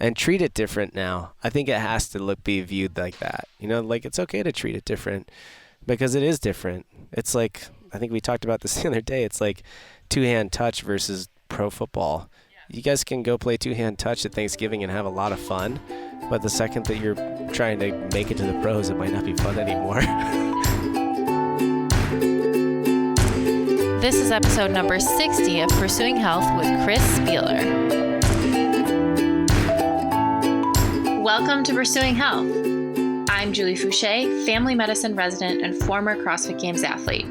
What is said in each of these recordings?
and treat it different now. I think it has to be viewed like that. Like it's okay to treat it different because it is different. It's like, I think we talked about this the other day. It's like two-hand touch versus pro football. You guys can go play two-hand touch at Thanksgiving and have a lot of fun, but the second that you're trying to make it to the pros, it might not be fun anymore. This is episode number 60 of Pursuing Health with Chris Spealler. Welcome to Pursuing Health. I'm Julie Fouché, family medicine resident and former CrossFit Games athlete.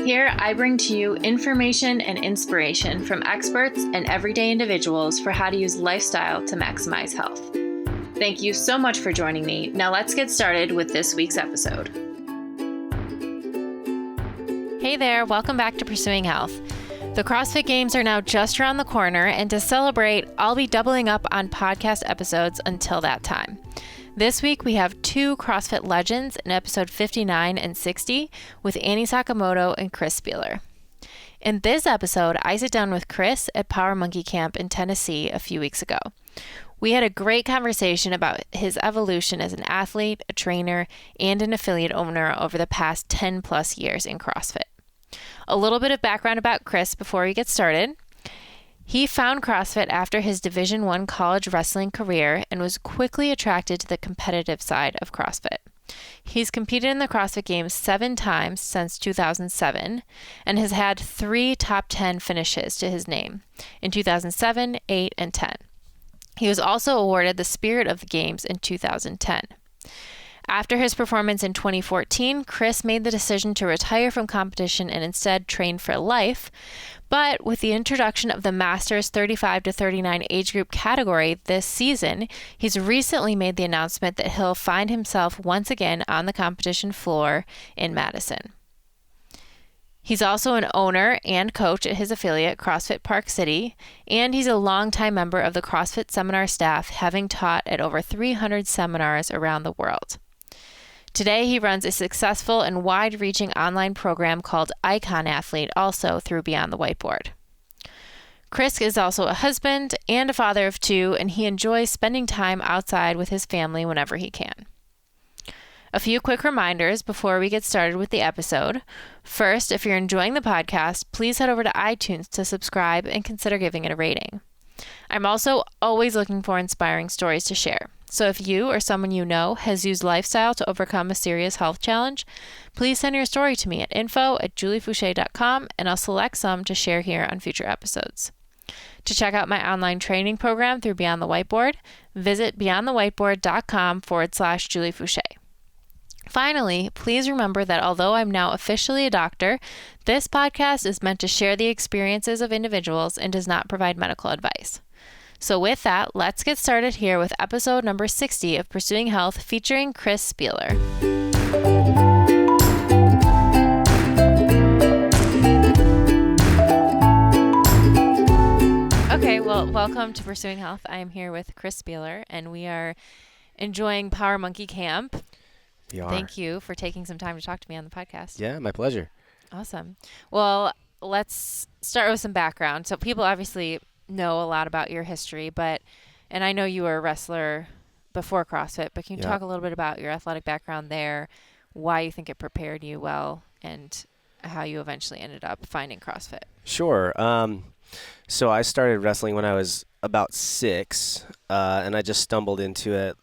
Here, I bring to you information and inspiration from experts and everyday individuals for how to use lifestyle to maximize health. Thank you so much for joining me. Now let's get started with this week's episode. Hey there, welcome back to Pursuing Health. The CrossFit Games are now just around the corner, and to celebrate, I'll be doubling up on podcast episodes until that time. This week, we have two CrossFit legends in episode 59 and 60 with Annie Sakamoto and Chris Spealler. In this episode, I sit down with Chris at Power Monkey Camp in Tennessee a few weeks ago. We had a great conversation about his evolution as an athlete, a trainer, and an affiliate owner over the past 10 plus years in CrossFit. A little bit of background about Chris before we get started. He found CrossFit after his Division I college wrestling career and was quickly attracted to the competitive side of CrossFit. He's competed in the CrossFit Games 7 times since 2007 and has had 3 top 10 finishes to his name in 2007, 8, and 10. He was also awarded the Spirit of the Games in 2010. After his performance in 2014, Chris made the decision to retire from competition and instead train for life. But with the introduction of the Masters 35 to 39 age group category this season, he's recently made the announcement that he'll find himself once again on the competition floor in Madison. He's also an owner and coach at his affiliate, CrossFit Park City, and he's a longtime member of the CrossFit Seminar Staff, having taught at over 300 seminars around the world. Today, he runs a successful and wide-reaching online program called Icon Athlete, also through Beyond the Whiteboard. Chris is also a husband and a father of 2, and he enjoys spending time outside with his family whenever he can. A few quick reminders before we get started with the episode. First, if you're enjoying the podcast, please head over to iTunes to subscribe and consider giving it a rating. I'm also always looking for inspiring stories to share. So if you or someone you know has used lifestyle to overcome a serious health challenge, please send your story to me at info@juliefouché.com, and I'll select some to share here on future episodes. To check out my online training program through Beyond the Whiteboard, visit beyondthewhiteboard.com/Julie Fouché. Finally, please remember that although I'm now officially a doctor, this podcast is meant to share the experiences of individuals and does not provide medical advice. So with that, let's get started here with episode number 60 of Pursuing Health featuring Chris Spealler. Okay, well, welcome to Pursuing Health. I am here with Chris Spealler, and we are enjoying Power Monkey Camp. We are. Thank you for taking some time to talk to me on the podcast. Yeah, my pleasure. Awesome. Well, let's start with some background. So people obviously know a lot about your history, and I know you were a wrestler before CrossFit, but can you talk a little bit about your athletic background there, why you think it prepared you well, and how you eventually ended up finding CrossFit? Sure. So I started wrestling when I was about 6, and I just stumbled into it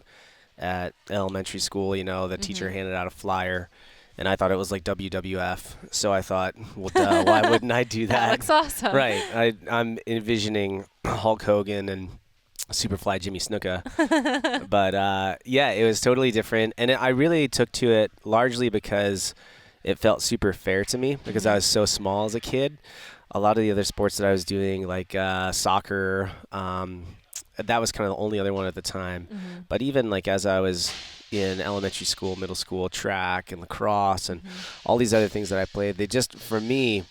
at elementary school. The teacher handed out a flyer, and I thought it was like WWF. So I thought, well, duh, why wouldn't I do that? That looks awesome. Right. I'm envisioning Hulk Hogan and Superfly Jimmy Snuka. But yeah, it was totally different. And I really took to it largely because it felt super fair to me because I was so small as a kid. A lot of the other sports that I was doing, like soccer, that was kind of the only other one at the time. But even like as I was in elementary school, middle school, track and lacrosse and all these other things that I played, for me,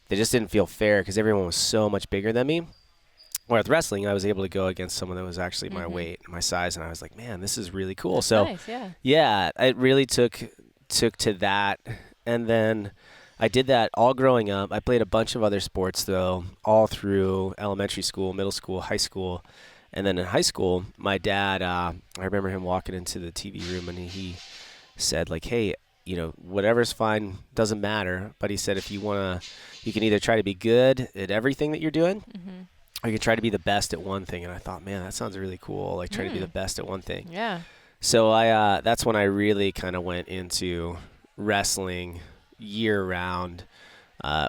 they just didn't feel fair because everyone was so much bigger than me. Where with wrestling, I was able to go against someone that was actually my weight, my size, and I was like, man, this is really cool. That's so nice, yeah, it really took to that. And then I did that all growing up. I played a bunch of other sports though, all through elementary school, middle school, high school. And then in high school, my dad, I remember him walking into the TV room and he said like, hey, whatever's fine, doesn't matter. But he said, if you want to, you can either try to be good at everything that you're doing, or you can try to be the best at one thing. And I thought, man, that sounds really cool. Like trying to be the best at one thing. Yeah. So that's when I really kind of went into wrestling year round,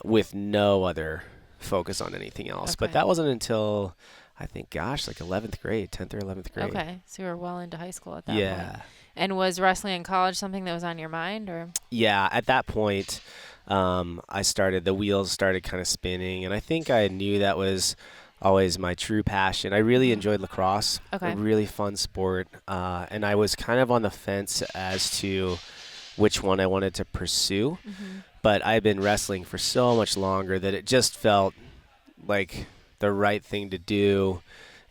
with no other focus on anything else. Okay. But that wasn't until, I think, like 11th grade, 10th or 11th grade. Okay. So you were well into high school at that point. And was wrestling in college something that was on your mind, or? Yeah, at that point, the wheels started kind of spinning, and I think I knew that was always my true passion. I really enjoyed lacrosse, a really fun sport, and I was kind of on the fence as to which one I wanted to pursue, but I had been wrestling for so much longer that it just felt like the right thing to do.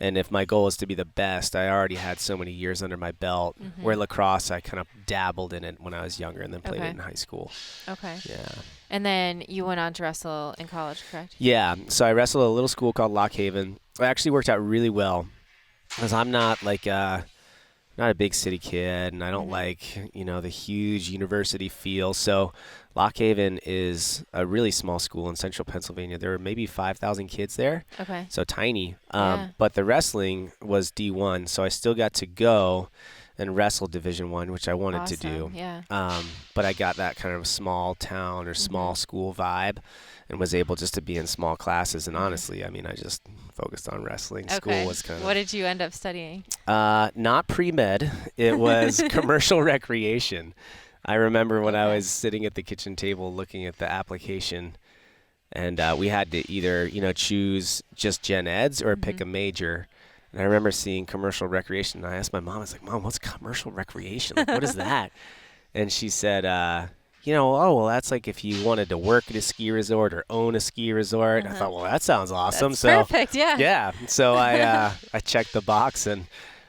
And if my goal is to be the best, I already had so many years under my belt. Where lacrosse, I kind of dabbled in it when I was younger and then played it in high school. Okay. Yeah. And then you went on to wrestle in college, correct? Yeah. So I wrestled at a little school called Lock Haven. It actually worked out really well because I'm not like not a big city kid, and I don't like, the huge university feel. So Lock Haven is a really small school in central Pennsylvania. There were maybe 5,000 kids there. Okay. So tiny. But the wrestling was D1, so I still got to go and wrestle Division I, which I wanted to do. Yeah. But I got that kind of small town or small school vibe and was able just to be in small classes. And honestly, I mean, I just focused on wrestling. Okay. School was kind of... What did you end up studying? Not pre-med. It was commercial recreation. I remember when I was sitting at the kitchen table looking at the application, and we had to either, choose just gen eds or pick a major. And I remember seeing commercial recreation, and I asked my mom, I was like, Mom, what's commercial recreation? Like, what is that? And she said, that's like if you wanted to work at a ski resort or own a ski resort. I thought, well, that sounds awesome. That's perfect, yeah. Yeah. So I checked the box and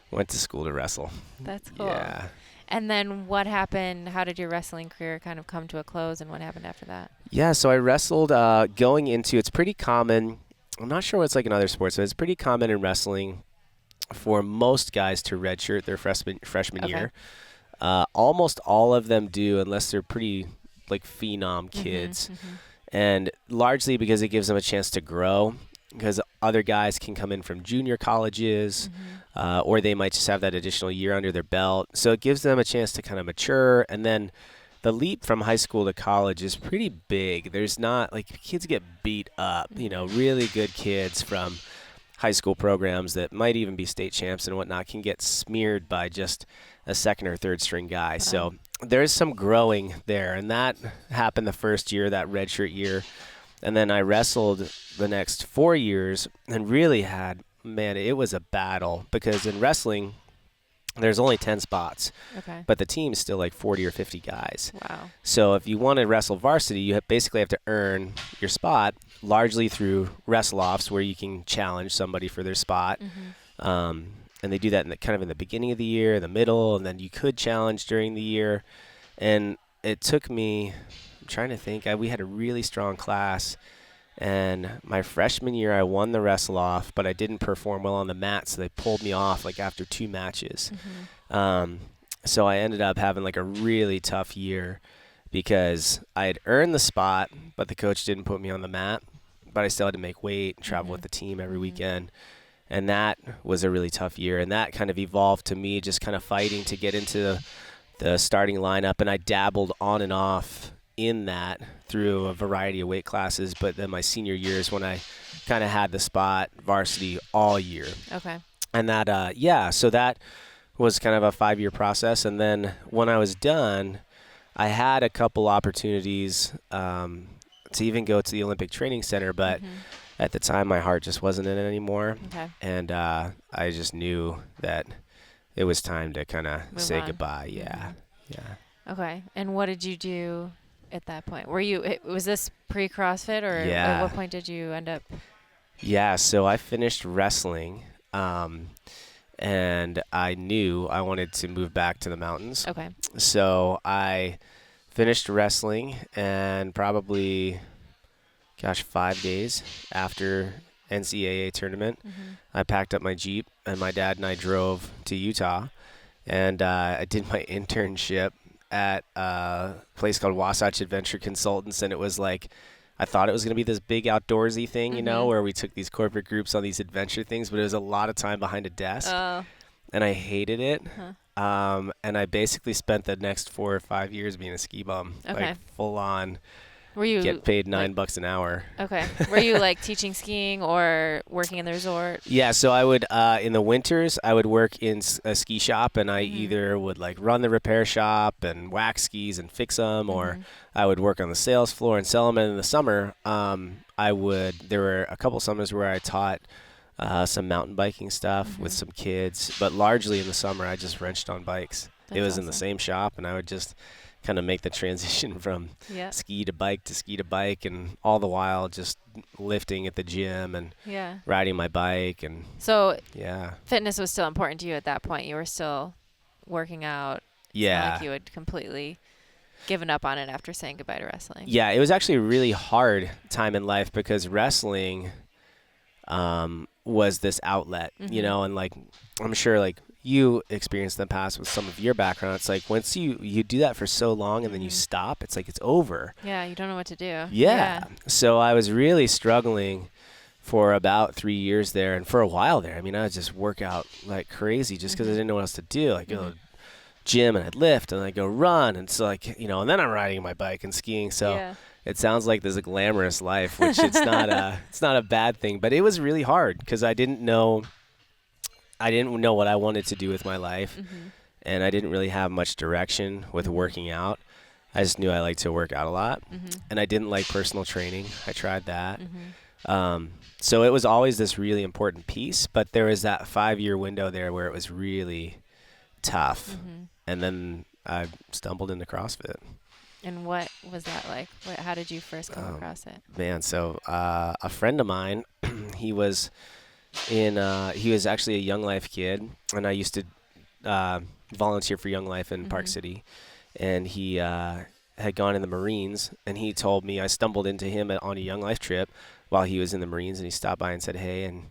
went to school to wrestle. That's cool. Yeah. And then what happened? How did your wrestling career kind of come to a close, and what happened after that? Yeah, so I wrestled going into, it's pretty common, I'm not sure what it's like in other sports, but it's pretty common in wrestling for most guys to redshirt their freshman year. Almost all of them do, unless they're pretty like phenom kids. And largely because it gives them a chance to grow, because other guys can come in from junior colleges, or they might just have that additional year under their belt. So it gives them a chance to kind of mature. And then the leap from high school to college is pretty big. There's not, like, kids get beat up, really good kids from high school programs that might even be state champs and whatnot can get smeared by just a second or third string guy. So there's some growing there. And that happened the first year, that redshirt year. And then I wrestled the next 4 years and really had, it was a battle, because in wrestling, there's only 10 spots, but the team is still like 40 or 50 guys. Wow. So if you want to wrestle varsity, you basically have to earn your spot largely through wrestle-offs, where you can challenge somebody for their spot. And they do that in the beginning of the year, the middle, and then you could challenge during the year. And it took me, I'm trying to think, we had a really strong class. And my freshman year, I won the wrestle off, but I didn't perform well on the mat, so they pulled me off like after 2 matches. So I ended up having like a really tough year because I had earned the spot, but the coach didn't put me on the mat. But I still had to make weight and travel with the team every weekend. And that was a really tough year. And that kind of evolved to me just kind of fighting to get into the starting lineup. And I dabbled on and off in that through a variety of weight classes. But then my senior year is when I kind of had the spot varsity all year. Okay. And that, so that was kind of a 5-year process. And then when I was done, I had a couple opportunities to even go to the Olympic Training Center, but at the time my heart just wasn't in it anymore. Okay. And I just knew that it was time to kind of say goodbye. Yeah. Okay. And what did you do at that point? Was this pre-CrossFit, or at what point did you end up? Yeah, so I finished wrestling, and I knew I wanted to move back to the mountains. Okay. So I finished wrestling, and probably, 5 days after NCAA tournament. I packed up my Jeep, and my dad and I drove to Utah, and I did my internship at a place called Wasatch Adventure Consultants, and it was like, I thought it was going to be this big outdoorsy thing, you know, where we took these corporate groups on these adventure things, but it was a lot of time behind a desk, and I hated it. And I basically spent the next 4 or 5 years being a ski bum, like full on. Were you get paid $9 an hour? Okay. Were you like teaching skiing or working in the resort? Yeah, so I would in the winters I would work in a ski shop, and I either would like run the repair shop and wax skis and fix them, or I would work on the sales floor and sell them. And in the summer, there were a couple summers where I taught some mountain biking stuff with some kids, but largely in the summer I just wrenched on bikes. It was in the same shop, and I would just kind of make the transition from ski to bike, and all the while just lifting at the gym and riding my bike. And so fitness was still important to you at that point. You were still working out. It's not like you had completely given up on it after saying goodbye to wrestling. Yeah, it was actually a really hard time in life because wrestling was this outlet, you know, and like I'm sure like you experienced in the past with some of your background. It's like once you do that for so long and then you stop, it's like it's over. Yeah, you don't know what to do. Yeah. So I was really struggling for about 3 years there, and for a while there, I mean, I would just work out like crazy just because I didn't know what else to do. Like go to the gym and I'd lift and I'd go run, and so like, you know, and then I'm riding my bike and skiing. So it sounds like there's a glamorous life, which it's not a bad thing, but it was really hard because I didn't know what I wanted to do with my life, and I didn't really have much direction with working out. I just knew I liked to work out a lot, and I didn't like personal training. I tried that. So it was always this really important piece, but there was that 5-year window there where it was really tough, and then I stumbled into CrossFit. And what was that like? How did you first come across it? Man, so a friend of mine, he was actually a Young Life kid, and I used to volunteer for Young Life in Park City, and he had gone in the Marines, and he told me, I stumbled into him on a Young Life trip while he was in the Marines, and he stopped by and said, hey, and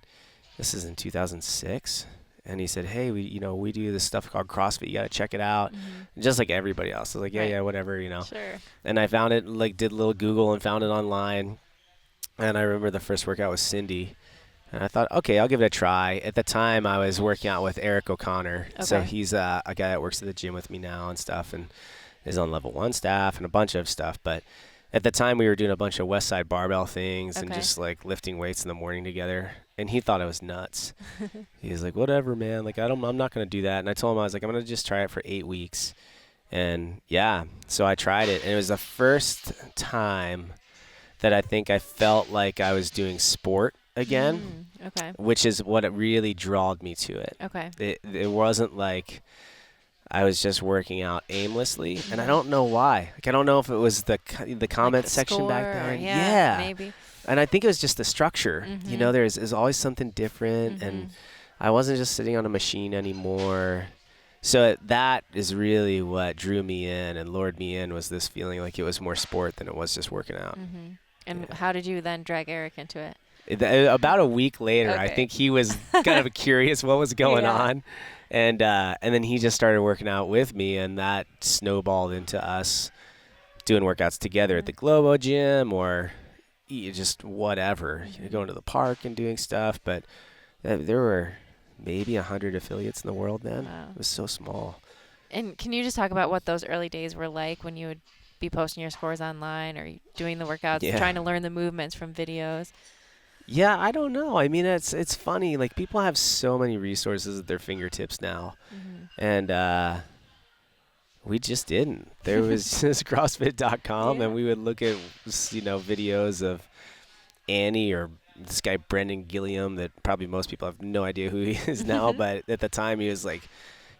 this is in 2006, and he said, hey, we do this stuff called CrossFit, you got to check it out, just like everybody else. I was like, yeah, whatever, you know. Sure. And I found it, like did a little Google and found it online, and I remember the first workout was Cindy. And I thought, okay, I'll give it a try. At the time, I was working out with Eric O'Connor. So he's a guy that works at the gym with me now and stuff, and is on level 1 staff and a bunch of stuff. But at the time, we were doing a bunch of West Side barbell things and just like lifting weights in the morning together. And he thought I was nuts. He was like, whatever, man. Like, I'm not going to do that. And I told him, I was like, I'm going to just try it for 8 weeks. And so I tried it. And it was the first time that I think I felt like I was doing sport again, which is what it really drawed me to it. It wasn't like I was just working out aimlessly, and I don't know why. Like, I don't know if it was the comment section back then. Maybe. And I think it was just the structure. You know, there's always something different, and I wasn't just sitting on a machine anymore. So that is really what drew me in and lured me in, was this feeling like it was more sport than it was just working out. And how did you then drag Eric into it? About a week later, I think he was kind of curious what was going on, and then he just started working out with me, and that snowballed into us doing workouts together at the Globo gym or just whatever, going to the park and doing stuff. But there were maybe 100 affiliates in the world then. Wow. It was so small. And can you just talk about what those early days were like when you would be posting your scores online or doing the workouts, trying to learn the movements from videos? Yeah, I don't know. I mean, it's funny. Like, people have so many resources at their fingertips now, and we just didn't. There was just CrossFit.com, and we would look at videos of Annie or this guy Brendan Gilliam that probably most people have no idea who he is now, but at the time he was like,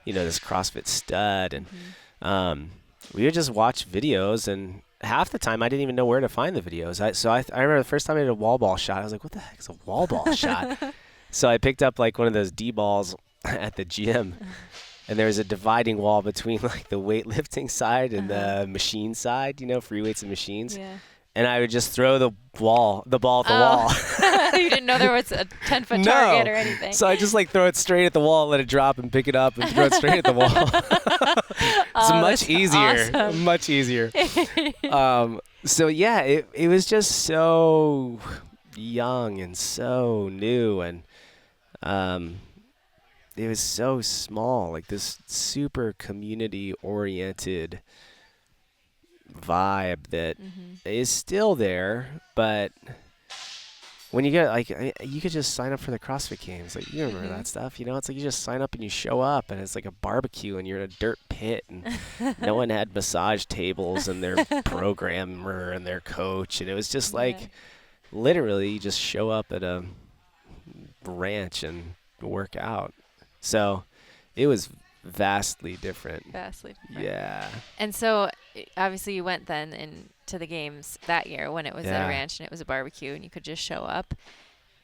this CrossFit stud, and we would just watch videos, and half the time I didn't even know where to find the videos. I remember the first time I did a wall ball shot, I was like, what the heck is a wall ball shot? So I picked up like one of those D-balls at the gym, and there was a dividing wall between like the weightlifting side and the machine side, free weights and machines. Yeah. and I would just throw the ball at the wall. You didn't know there was a 10-foot No. target or anything. So I just like throw it straight at the wall, let it drop, and pick it up and throw it straight at the wall. It's much easier. Awesome. Much easier. So yeah, it was just so young and so new, and it was so small, like this super community oriented vibe that is still there, but when you get like, you could just sign up for the CrossFit Games. Like, you remember that stuff, you know? It's like you just sign up and you show up, and it's like a barbecue, and you're in a dirt pit, and no one had massage tables and their programmer and their coach, and it was just like literally you just show up at a ranch and work out. So it was vastly different. Yeah. And so obviously you went then to the games that year when it was at a ranch and it was a barbecue and you could just show up.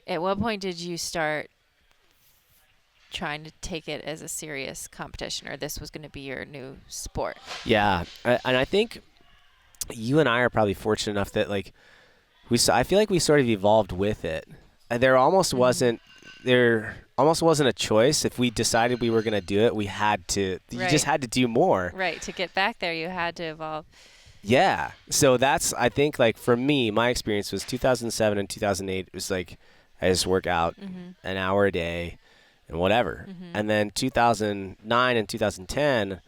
At what point did you start trying to take it as a serious competition, or this was going to be your new sport? Yeah. And I think you and I are probably fortunate enough that like I feel like we sort of evolved with it. There almost wasn't a choice. If we decided we were going to do it, we had to. You just had to do more. Right. To get back there, you had to evolve. Yeah. So that's, I think, like for me, my experience was 2007 and 2008. It was like I just work out an hour a day and whatever. And then 2009 and 2010,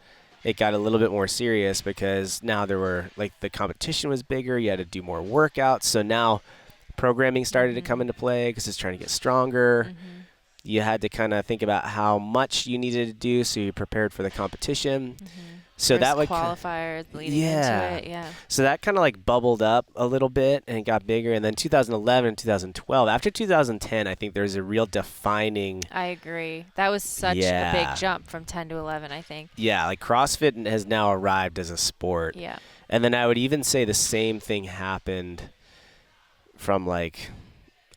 it got a little bit more serious because now there were like the competition was bigger. You had to do more workouts. So now programming started to come into play because it's trying to get stronger. You had to kind of think about how much you needed to do so you prepared for the competition. So First that like qualifiers leading into it. Yeah. So that kind of like bubbled up a little bit and it got bigger. And then 2011 and 2012, after 2010, I think there's a real defining. I agree. That was such a big jump from 10 to 11, I think. Yeah, like CrossFit has now arrived as a sport. Yeah. And then I would even say the same thing happened from like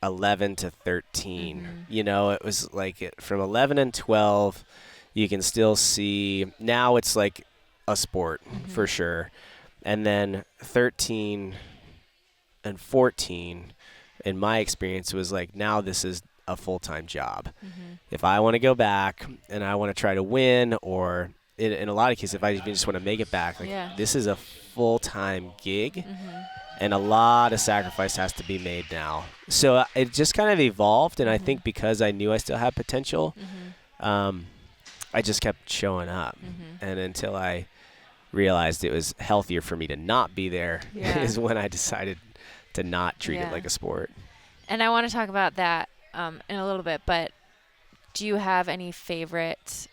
11 to 13. You know, it was like from 11 and 12, you can still see now it's like a sport for sure. And then 13 and 14, in my experience, was like now this is a full-time job. If I want to go back and I want to try to win, or in a lot of cases, if I even just want to make it back, like this is a full-time gig. And a lot of sacrifice has to be made now. So it just kind of evolved, and I think because I knew I still had potential, I just kept showing up. And until I realized it was healthier for me to not be there is when I decided to not treat it like a sport. And I want to talk about that in a little bit, but do you have any favorite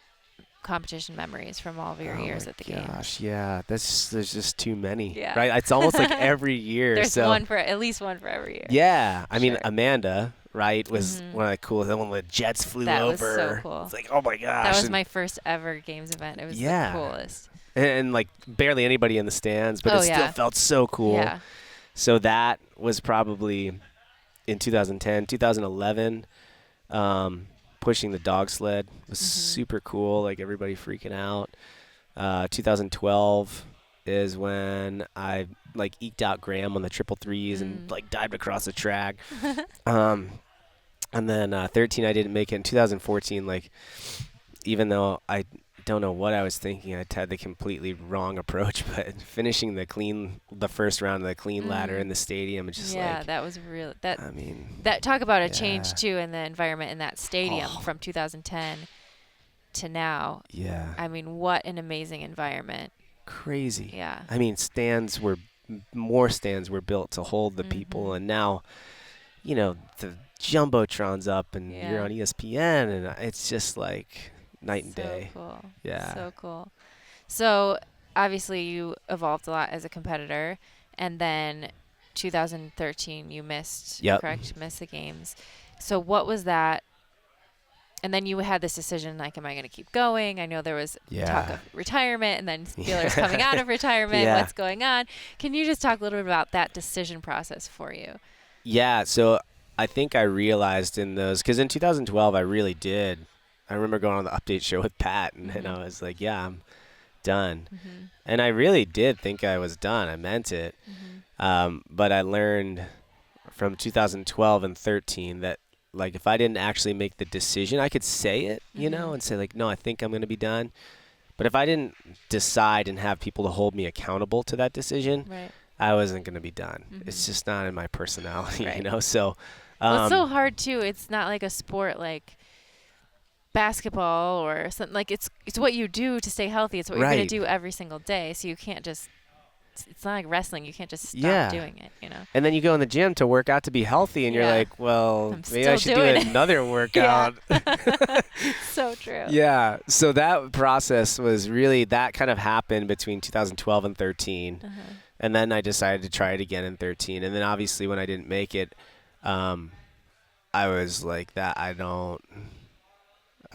competition memories from all of your years at the games? Gosh, yeah. There's just too many. Yeah. Right? It's almost like every year. There's at least one for every year. Yeah. I mean, Amanda, right, was one of the coolest. That one when the jets flew over. That was so cool. It's like, oh my gosh. That was my first ever games event. It was the coolest. And like barely anybody in the stands, but it still felt so cool. Yeah. So that was probably in 2010, 2011. Pushing the dog sled was super cool, like everybody freaking out. 2012 is when I like eked out Graham on the triple threes and like dived across the track. And then 13 I didn't make it. In 2014, like even though I don't know what I was thinking, I had the completely wrong approach, but finishing the first round of the clean ladder in the stadium, it's just like, that was real. That talk about a change too in the environment in that stadium from 2010 to now. Yeah. I mean, what an amazing environment. Crazy. Yeah. I mean, more stands were built to hold the people, and now, you know, the Jumbotrons up and you're on ESPN, and it's just like night and day. Cool. Yeah. So cool. So obviously you evolved a lot as a competitor, and then 2013 you missed, correct? Missed the games. So what was that? And then you had this decision, like, am I going to keep going? I know there was talk of retirement, and then Spealler's coming out of retirement. What's going on? Can you just talk a little bit about that decision process for you? Yeah. So I think I realized in those, because in 2012 I really did. I remember going on the update show with Pat, and I was like, done. And I really did think I was done. I meant it. But I learned from 2012 and 13 that, like, if I didn't actually make the decision, I could say it, you know, and say, like, no, I think I'm going to be done. But if I didn't decide and have people to hold me accountable to that decision, I wasn't going to be done. It's just not in my personality, you know? So, well, it's so hard too. It's not like a sport like basketball or something. Like it's what you do to stay healthy. It's what you're going to do every single day. So you can't just, it's not like wrestling. You can't just stop doing it, you know? And then you go in the gym to work out to be healthy, and you're like, well, maybe I should do another workout. So true. Yeah. So that process was really, that kind of happened between 2012 and 13. And then I decided to try it again in 13. And then obviously when I didn't make it, I was like, I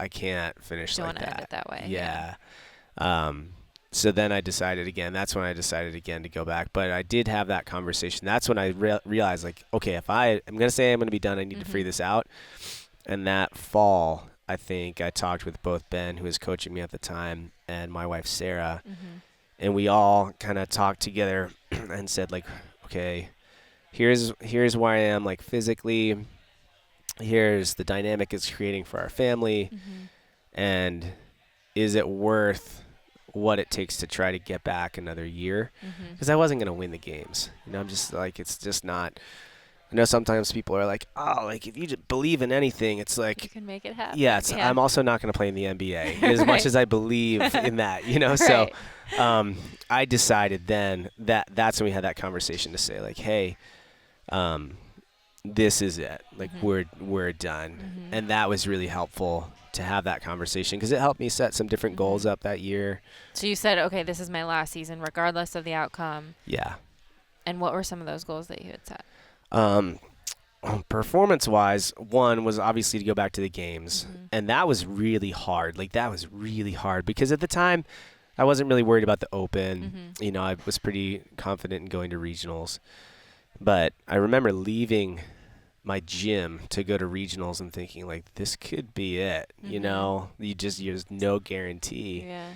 can't finish like that. Don't end it that way. Yeah. So then I decided again. That's when I decided again to go back. But I did have that conversation. That's when I realized, like, okay, if I'm going to say I'm going to be done, I need to figure this out. And that fall, I think I talked with both Ben, who was coaching me at the time, and my wife, Sarah. And we all kind of talked together and said, like, okay, here's where I am, like, physically. Here's the dynamic it's creating for our family. And is it worth what it takes to try to get back another year? Because I wasn't going to win the games. You know, I'm just like, it's just not. I know sometimes people are like, oh, like, if you just believe in anything, it's like, you can make it happen. Yeah, I'm also not going to play in the NBA as much as I believe in that, you know? So I decided then that's when we had that conversation to say, like, hey, this is it. Like, we're done. And that was really helpful to have that conversation because it helped me set some different goals up that year. So you said, okay, this is my last season, regardless of the outcome. Yeah. And what were some of those goals that you had set? Performance-wise, one was obviously to go back to the games. And that was really hard. Like, that was really hard because at the time, I wasn't really worried about the open. You know, I was pretty confident in going to regionals. But I remember leaving my gym to go to regionals and thinking, like, this could be it. You know, there's no guarantee. Yeah.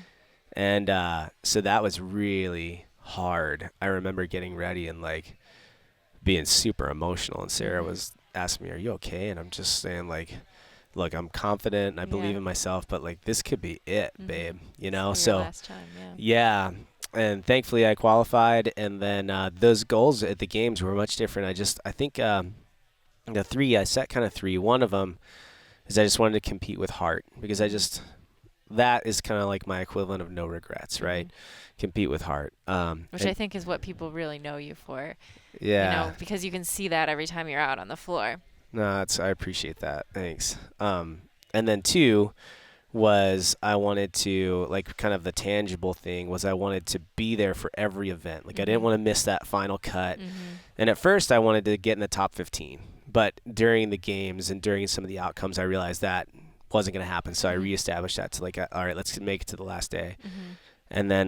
And so that was really hard. I remember getting ready and, like, being super emotional. And Sarah was asking me, are you okay? And I'm just saying, like, look, I'm confident and I believe in myself, but, like, this could be it, babe. You know? So last time, yeah. And thankfully I qualified. And then those goals at the games were much different. I think the three, I set kind of three. One of them is I just wanted to compete with heart because that is kind of like my equivalent of no regrets, right? Compete with heart. Which I think is what people really know you for. Yeah. You know, because you can see that every time you're out on the floor. No, I appreciate that. Thanks. And then two was I wanted to, like, kind of the tangible thing was I wanted to be there for every event. Like, I didn't want to miss that final cut. And at first I wanted to get in the top 15. But during the games and during some of the outcomes, I realized that wasn't going to happen. So I reestablished that to, like, all right, let's make it to the last day. And then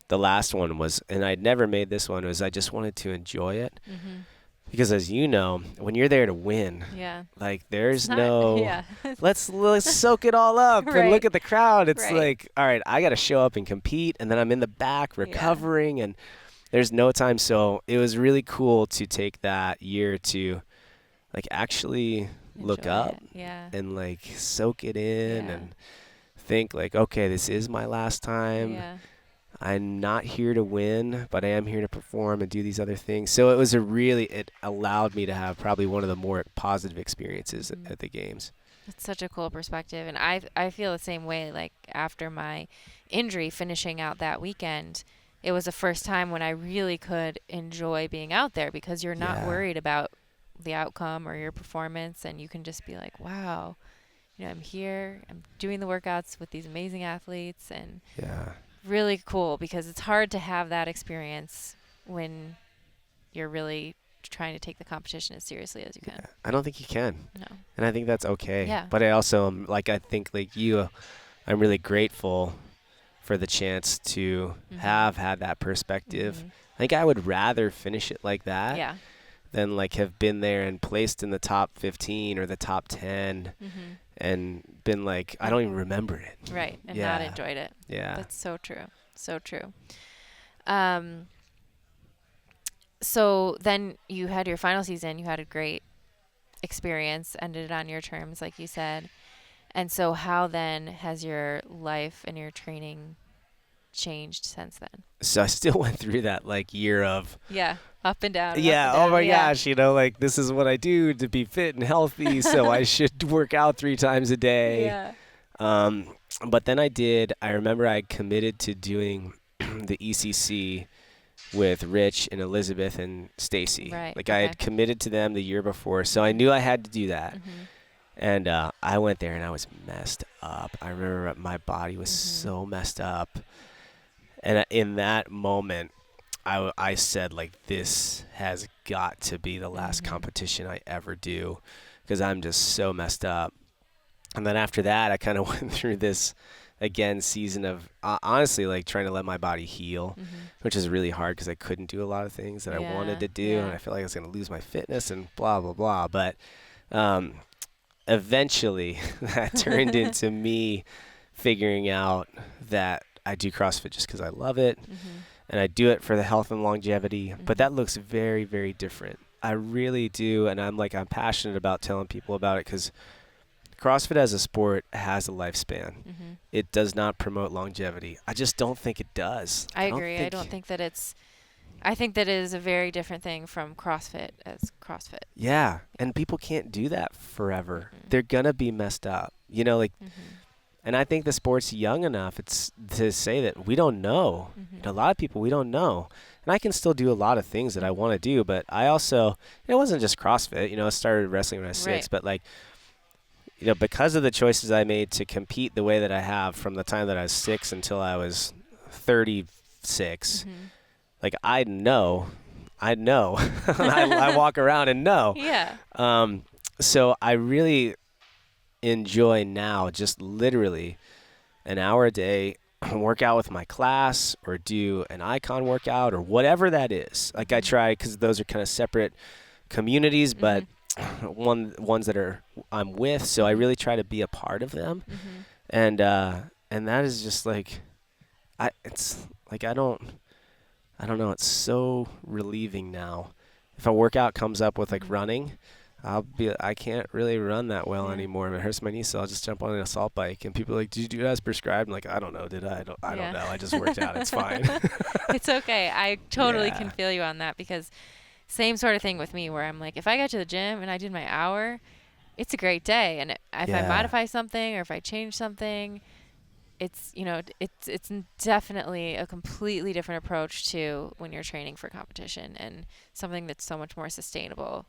the last one was, and I'd never made this one, was I just wanted to enjoy it. Because as you know, when you're there to win, like, there's let's soak it all up and look at the crowd. It's like, all right, I got to show up and compete. And then I'm in the back recovering and there's no time. So it was really cool to take that year to, like, actually look up and, like, soak it in and think, like, okay, this is my last time. I'm not here to win, but I am here to perform and do these other things. So it allowed me to have probably one of the more positive experiences at the games. It's such a cool perspective. And I feel the same way. Like, after my injury, finishing out that weekend, it was the first time when I really could enjoy being out there because you're not worried about the outcome or your performance, and you can just be like, wow, you know, I'm here, I'm doing the workouts with these amazing athletes, and really cool because it's hard to have that experience when you're really trying to take the competition as seriously as you can. I don't think you can. No. And I think that's okay. But I also am, like, I think, like you, I'm really grateful for the chance to have had that perspective. I think I would rather finish it like that than, like, have been there and placed in the top 15 or the top 10 and been like, I don't even remember it. Right. And not enjoyed it. Yeah. That's so true. So true. So then you had your final season. You had a great experience, ended it on your terms, like you said. And so how then has your life and your training changed since then? So I still went through that like year of, Yeah, up and down. And up yeah, and oh down. my Yeah. gosh, like this is what I do to be fit and healthy, so I should work out 3 times a day. Yeah. But then I remember I committed to doing the ECC with Rich and Elizabeth and Stacy. Right, Like I okay. had committed to them the year before, so I knew I had to do that. Mm-hmm. And I went there and I was messed up. I remember my body was Mm-hmm. so messed up. And in that moment, I said, like, this has got to be the last Mm-hmm. competition I ever do because I'm just so messed up. And then after that, I kind of went through this, again, season of honestly, like, trying to let my body heal, Mm-hmm. which is really hard because I couldn't do a lot of things that I wanted to do. And I felt like I was going to lose my fitness and blah, blah, blah. But eventually, that turned into me figuring out that I do CrossFit just because I love it. Mm-hmm. And I do it for the health and longevity, Mm-hmm. but that looks very, very different. I really do, and I'm passionate about telling people about it because CrossFit as a sport has a lifespan. Mm-hmm. It does not promote longevity. I just don't think it does. I agree. I don't think that I think that is a very different thing from CrossFit as CrossFit. Yeah, and people can't do that forever. Mm-hmm. They're going to be messed up. Mm-hmm. And I think the sport's young enough it's to say that we don't know. Mm-hmm. A lot of people, we don't know. And I can still do a lot of things that I want to do, but I also, it wasn't just CrossFit. I started wrestling when I was 6, but because of the choices I made to compete the way that I have from the time that I was 6 until I was 36, Mm-hmm. like I know. I walk around and know. Yeah. So I really enjoy now just literally an hour a day work out with my class or do an icon workout or whatever that is. Like I try, because those are kind of separate communities, but ones that I'm with, so I really try to be a part of them. Mm-hmm. And that is just like it's like I don't know, it's so relieving now. If a workout comes up with like running, I can't really run that well anymore. It hurts my knee, so I'll just jump on an assault bike. And people are like, "Did you do it as prescribed?" I'm like, "I don't know. Did I? I don't know. I just worked out. It's fine." It's okay. I totally can feel you on that because same sort of thing with me where I'm like, if I got to the gym and I did my hour, it's a great day. And if I modify something or if I change something, it's it's definitely a completely different approach to when you're training for competition and something that's so much more sustainable.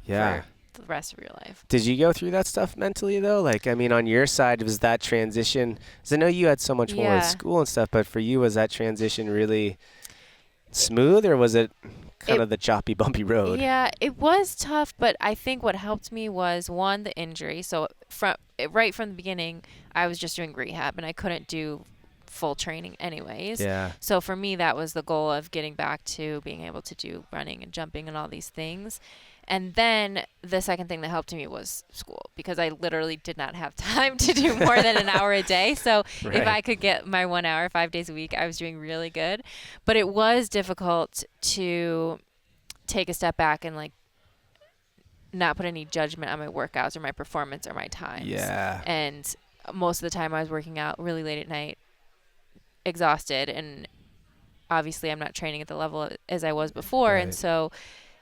Yeah. For the rest of your life. Did you go through that stuff mentally though? Like, I mean, on your side, was that transition? Because I know you had so much more with school and stuff, but for you, was that transition really smooth, or was it kind of the choppy, bumpy road? Yeah, it was tough, but I think what helped me was one, the injury. So right from the beginning, I was just doing rehab, and I couldn't do full training anyways. Yeah. So for me, that was the goal of getting back to being able to do running and jumping and all these things. And then the second thing that helped me was school, because I literally did not have time to do more than an hour a day. So if I could get my 1 hour 5 days a week, I was doing really good. But it was difficult to take a step back and like not put any judgment on my workouts or my performance or my times. Yeah. And most of the time I was working out really late at night, exhausted, and obviously I'm not training at the level as I was before. Right. And so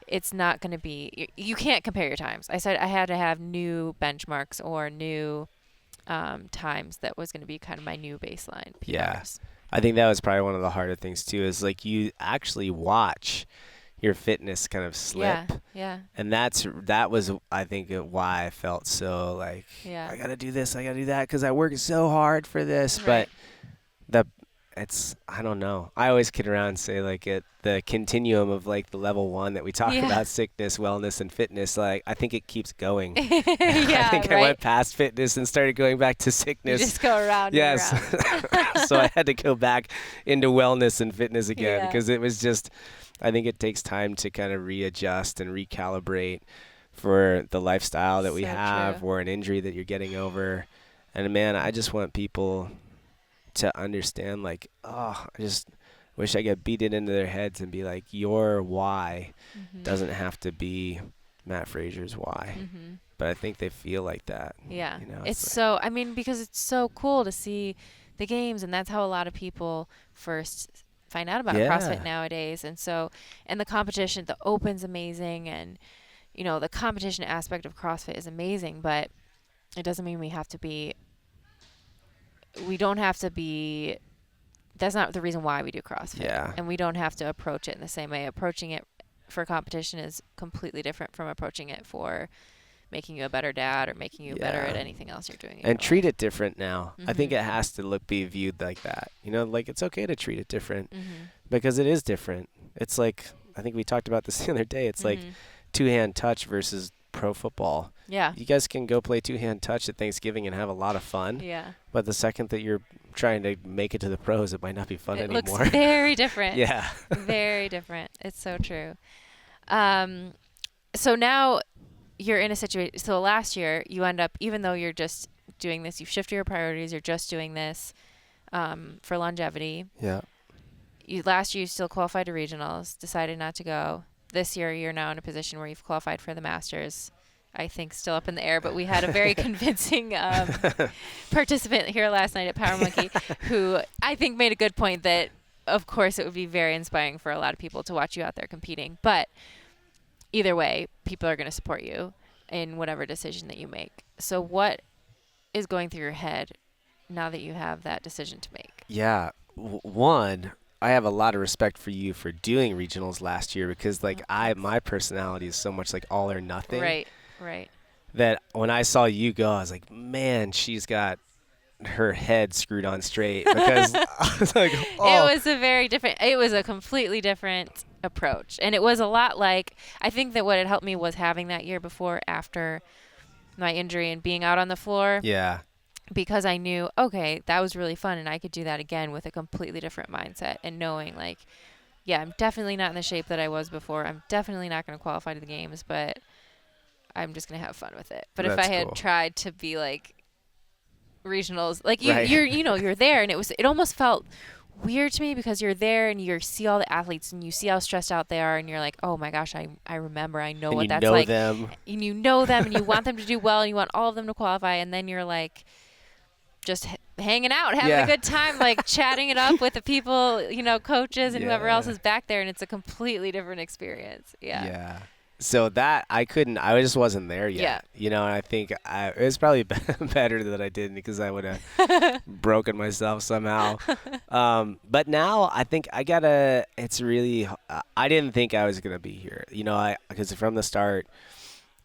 it's not going to be, you can't compare your times. I said I had to have new benchmarks or new times that was going to be kind of my new baseline PRs. Yeah. I think that was probably one of the harder things too, is like you actually watch your fitness kind of slip. Yeah. And that was, I think, why I felt so like, I got to do this, I got to do that, because I worked so hard for this. Right. But I don't know. I always kid around and say like the continuum of like the level 1 that we talk about, sickness, wellness, and fitness, like I think it keeps going. I think I went past fitness and started going back to sickness. You just go around. Yes. And around. So I had to go back into wellness and fitness again, because it was just, I think it takes time to kind of readjust and recalibrate for the lifestyle that we have or an injury that you're getting over. And man, I just want people to understand, like, oh, I just wish I could beat it into their heads and be like, your why doesn't have to be Matt Frazier's why. But I think they feel like that. Yeah. You know, It's like, so, I mean, because it's so cool to see the games, and that's how a lot of people first find out about CrossFit nowadays. And so, and the competition, the Open's amazing, and, you know, the competition aspect of CrossFit is amazing, but it doesn't mean we don't have to be, that's not the reason why we do CrossFit. Yeah. And we don't have to approach it in the same way. Approaching it for competition is completely different from approaching it for making you a better dad or making you better at anything else you're doing. And treat it different now. I think it has to be viewed like that. You know, like, it's okay to treat it different because it is different. It's like, I think we talked about this the other day. It's like two-hand touch versus pro football. Yeah. You guys can go play two-hand touch at Thanksgiving and have a lot of fun. Yeah. But the second that you're trying to make it to the pros, it might not be fun anymore. It looks very different. Yeah. Very different. It's so true. So now you're in a situation. So last year you end up, even though you're just doing this, you've shifted your priorities. You're just doing this for longevity. Yeah. Last year you still qualified to regionals, decided not to go. This year you're now in a position where you've qualified for the Masters. I think still up in the air, but we had a very convincing participant here last night at Power Monkey who I think made a good point that, of course, it would be very inspiring for a lot of people to watch you out there competing. But either way, people are going to support you in whatever decision that you make. So what is going through your head now that you have that decision to make? Yeah. One, I have a lot of respect for you for doing regionals last year because, like, my personality is so much like all or nothing. Right. Right. That when I saw you go, I was like, man, she's got her head screwed on straight. Because I was like, oh. It was a completely different approach. And it was a lot like, I think that what had helped me was having that year before, after my injury and being out on the floor. Yeah. Because I knew, okay, that was really fun and I could do that again with a completely different mindset and knowing, like, yeah, I'm definitely not in the shape that I was before. I'm definitely not going to qualify to the games, but I'm just going to have fun with it. But if I had tried to be like regionals, like you're there, and it almost felt weird to me because you're there and you see all the athletes and you see how stressed out they are and you're like, oh my gosh, I remember, I know what that's like. Them. And you know them and you want them to do well and you want all of them to qualify, and then you're like just hanging out, having a good time, like chatting it up with the people, coaches and whoever else is back there, and it's a completely different experience. Yeah. So that I just wasn't there yet. Yeah. And I think it was probably better that I didn't, because I would have broken myself somehow. But now I think it's really, I didn't think I was going to be here. Because from the start,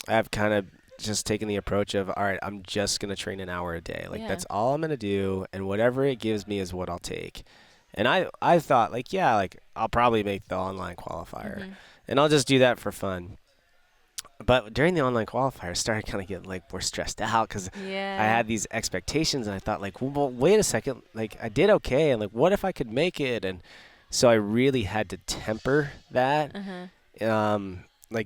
I've kind of just taken the approach of, all right, I'm just going to train an hour a day. Like, that's all I'm going to do. And whatever it gives me is what I'll take. And I thought, I'll probably make the online qualifier. Mm-hmm. And I'll just do that for fun. But during the online qualifier, I started kind of getting more stressed out because I had these expectations, and I thought well, wait a second, I did okay, and what if I could make it? And so I really had to temper that,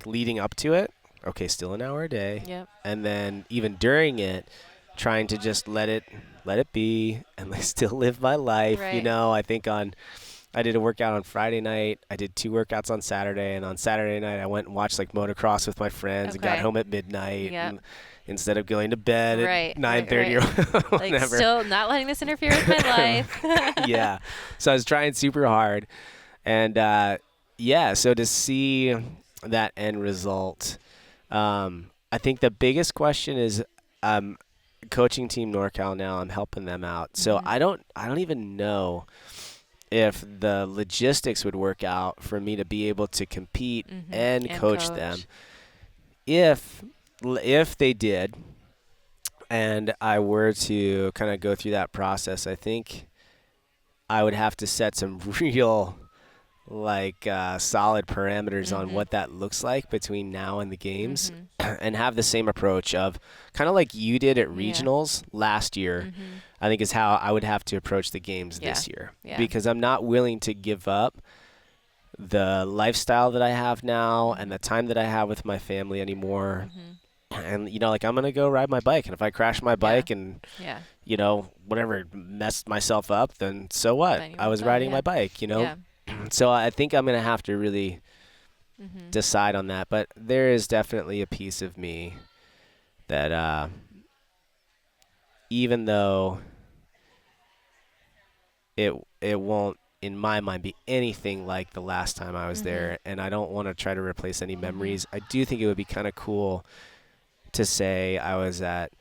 leading up to it. Okay, still an hour a day, and then even during it, trying to just let it be and still live my life. Right. I think I did a workout on Friday night. I did 2 workouts on Saturday, and on Saturday night I went and watched motocross with my friends and got home at midnight. Yep. And instead of going to bed at 9:30 or whatever. Still not letting this interfere with my life. Yeah. So I was trying super hard, and so to see that end result, I think the biggest question is coaching Team NorCal now. I'm helping them out, so I don't even know if the logistics would work out for me to be able to compete and coach them. If they did, and I were to kind of go through that process, I think I would have to set some real solid parameters on what that looks like between now and the games, and have the same approach of kind of like you did at regionals last year. I think is how I would have to approach the games this year, because I'm not willing to give up the lifestyle that I have now and the time that I have with my family anymore And, like I'm going to go ride my bike. And if I crash my bike and, whatever, messed myself up, then so what? Then you I won't was go, riding yeah. my bike, Yeah. So I think I'm going to have to really Mm-hmm. decide on that. But there is definitely a piece of me that even though it won't, in my mind, be anything like the last time I was Mm-hmm. there, and I don't want to try to replace any Mm-hmm. memories, I do think it would be kind of cool to say I was at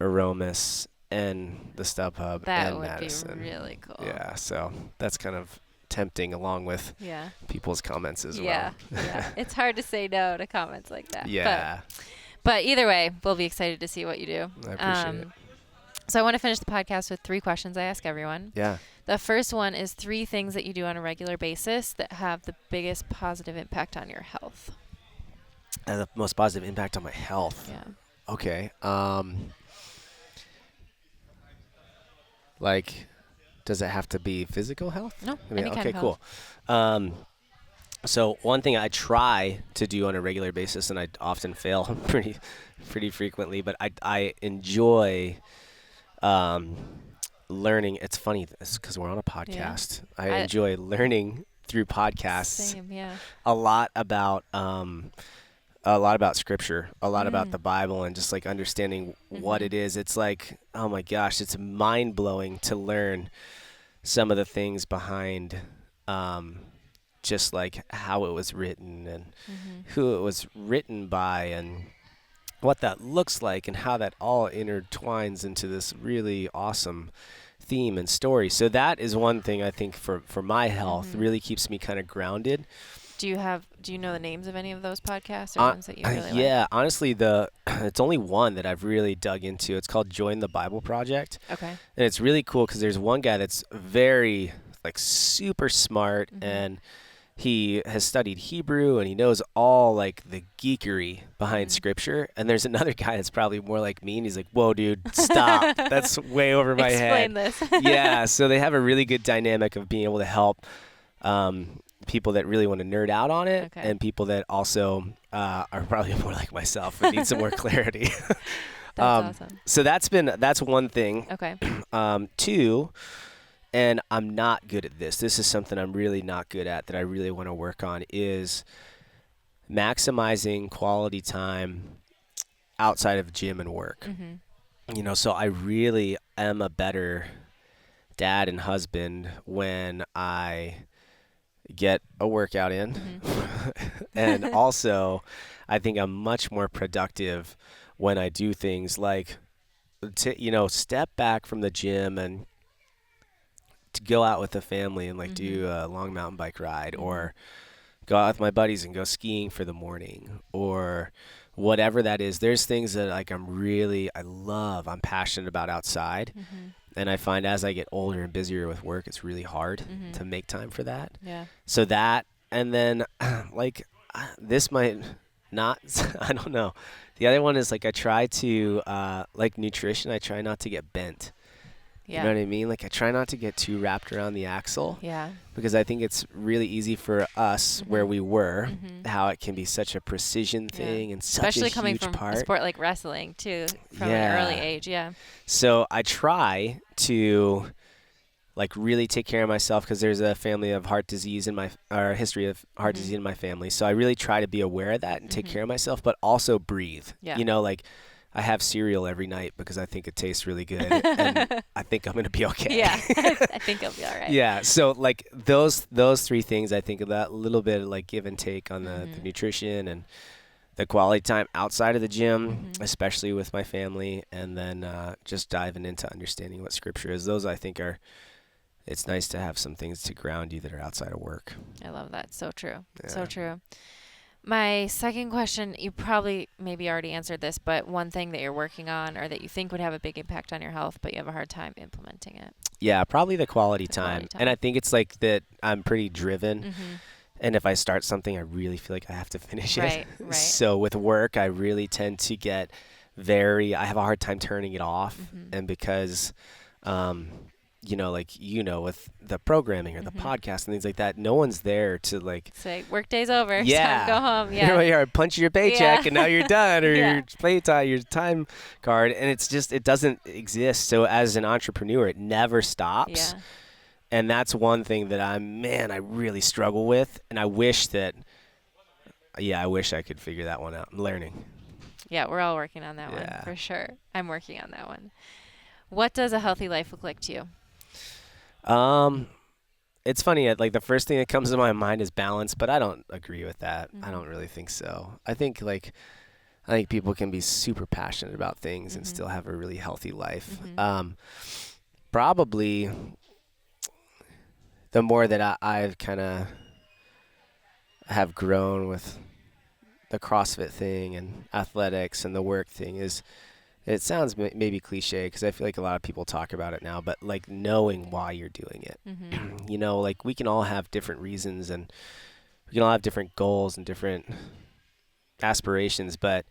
Aromas and the StubHub That and would Madison. be really cool. Yeah, so that's kind of tempting along with people's comments as well. Yeah. It's hard to say no to comments like that. Yeah. But either way, we'll be excited to see what you do. I appreciate it. So I want to finish the podcast with 3 questions I ask everyone. Yeah. The first one is 3 things that you do on a regular basis that have the biggest positive impact on your health. The most positive impact on my health. Yeah. Okay. Like, does it have to be physical health? No, any kind okay, of cool. So one thing I try to do on a regular basis, and I often fail pretty frequently, but I enjoy learning. It's funny because we're on a podcast. Yeah. I enjoy learning through podcasts. Same, yeah. A lot about scripture, a lot about the Bible, and just like understanding what it is. It's like, oh my gosh, it's mind blowing to learn some of the things behind just like how it was written and who it was written by and what that looks like and how that all intertwines into this really awesome theme and story. So that is one thing I think for my health really keeps me kind of grounded. Do you know the names of any of those podcasts or ones that you really like? Yeah, honestly, it's only one that I've really dug into. It's called Join the Bible Project. Okay. And it's really cool because there's one guy that's very like super smart and he has studied Hebrew and he knows all like the geekery behind scripture. And there's another guy that's probably more like me and he's like, whoa, dude, stop. That's way over my head. Explain this. Yeah. So they have a really good dynamic of being able to help people that really want to nerd out on it and people that also are probably more like myself and need some more clarity. That's awesome. So that's one thing. Okay. 2, and I'm not good at this. This is something I'm really not good at that I really want to work on is maximizing quality time outside of gym and work. So I really am a better dad and husband when I get a workout in. And also I think I'm much more productive when I do things like step back from the gym and to go out with the family and like do a long mountain bike ride or go out with my buddies and go skiing for the morning or whatever that is. There's things that like I'm passionate about outside. And I find as I get older and busier with work, it's really hard to make time for that. Yeah. So that, and then like this might not, I don't know. The other one is like I try to, like nutrition, I try not to get bent. Yeah. You know what I mean? Like I try not to get too wrapped around the axle. Yeah. Because I think it's really easy for us where we were, how it can be such a precision thing and such especially a coming huge from part. a sport like wrestling too, from an early age. Yeah. So I try to like really take care of myself because there's a family of heart disease or a history of heart disease in my family. So I really try to be aware of that and take care of myself, but also breathe. Yeah. Like I have cereal every night because I think it tastes really good and I think I'm going to be okay. Yeah. I think I'll be all right. Yeah. So like those 3 things, I think of that little bit of like give and take on the nutrition and the quality time outside of the gym, especially with my family. And then just diving into understanding what scripture is. Those I think it's nice to have some things to ground you that are outside of work. I love that. So true. Yeah. So true. My second question, you probably maybe already answered this, but one thing that you're working on or that you think would have a big impact on your health, but you have a hard time implementing it. Yeah, probably the quality time. And I think it's like that I'm pretty driven. And if I start something, I really feel like I have to finish it. Right. So with work, I really tend to get I have a hard time turning it off. And because with the programming or the podcast and things like that, no one's there to like say work day's over. Yeah. It's time to go home. Yeah. Here you are, punch your paycheck and now you're done, or Yeah. your play time, your time card. And it's just, it doesn't exist. So as an entrepreneur, it never stops. Yeah. And that's one thing that I really struggle with. And I wish I could figure that one out. I'm learning. Yeah, we're all working on that one for sure. I'm working on that one. What does a healthy life look like to you? It's funny. Like the first thing that comes to my mind is balance, but I don't agree with that. Mm-hmm. I don't really think so. I think people can be super passionate about things and still have a really healthy life. Mm-hmm. Probably the more that I've kind of have grown with the CrossFit thing and athletics and the work thing is, it sounds maybe cliche because I feel like a lot of people talk about it now, but like knowing why you're doing it. Mm-hmm. Like we can all have different reasons and we can all have different goals and different aspirations, but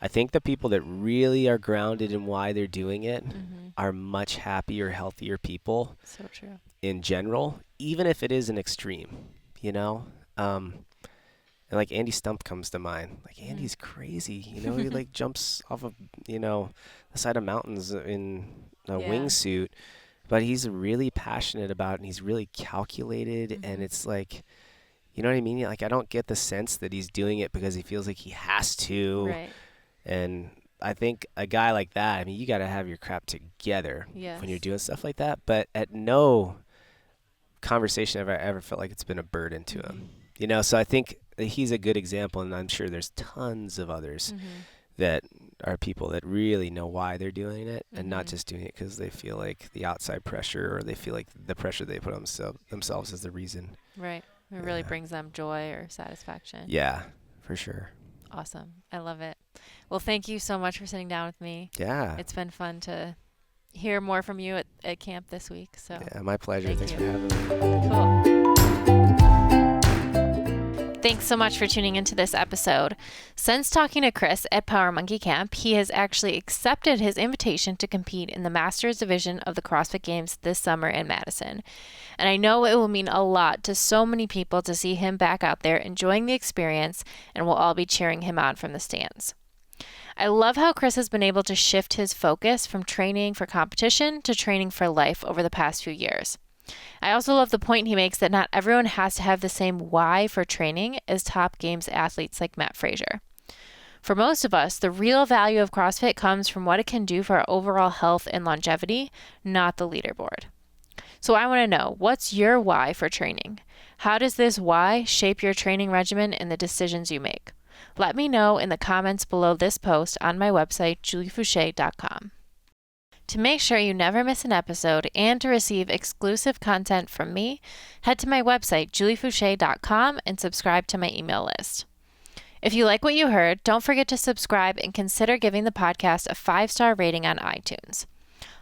I think the people that really are grounded in why they're doing it are much happier, healthier people. So true. In general, even if it is an extreme, and like Andy Stump comes to mind. Like Andy's crazy, he like jumps off of, the side of mountains in a wingsuit, but he's really passionate about it and he's really calculated. And it's like, you know what I mean? Like, I don't get the sense that he's doing it because he feels like he has to. Right. And I think a guy like that, I mean, you got to have your crap together when you're doing stuff like that. But at no conversation have I ever felt like it's been a burden to him. So I think he's a good example, and I'm sure there's tons of others that are people that really know why they're doing it and not just doing it because they feel like the outside pressure or they feel like the pressure they put on themselves is the reason. Right. It really brings them joy or satisfaction. Yeah, for sure. Awesome. I love it. Well, thank you so much for sitting down with me. Yeah. It's been fun to hear more from you at camp this week. So yeah, my pleasure. Thanks for having me. Cool. Thanks so much for tuning into this episode. Since talking to Chris at Power Monkey Camp, he has actually accepted his invitation to compete in the Masters Division of the CrossFit Games this summer in Madison. And I know it will mean a lot to so many people to see him back out there enjoying the experience, and we'll all be cheering him on from the stands. I love how Chris has been able to shift his focus from training for competition to training for life over the past few years. I also love the point he makes that not everyone has to have the same why for training as top games athletes like Matt Frazier. For most of us, the real value of CrossFit comes from what it can do for our overall health and longevity, not the leaderboard. So I want to know, what's your why for training? How does this why shape your training regimen and the decisions you make? Let me know in the comments below this post on my website, juliefouché.com. To make sure you never miss an episode and to receive exclusive content from me, head to my website, juliefouché.com, and subscribe to my email list. If you like what you heard, don't forget to subscribe and consider giving the podcast a 5-star rating on iTunes.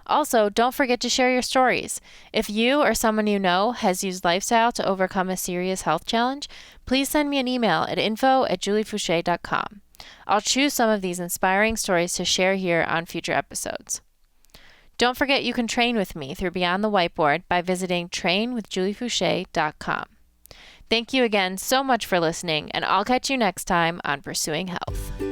Also, don't forget to share your stories. If you or someone you know has used lifestyle to overcome a serious health challenge, please send me an email at info@juliefouché.com. I'll choose some of these inspiring stories to share here on future episodes. Don't forget you can train with me through Beyond the Whiteboard by visiting trainwithjuliefouché.com. Thank you again so much for listening, and I'll catch you next time on Pursuing Health.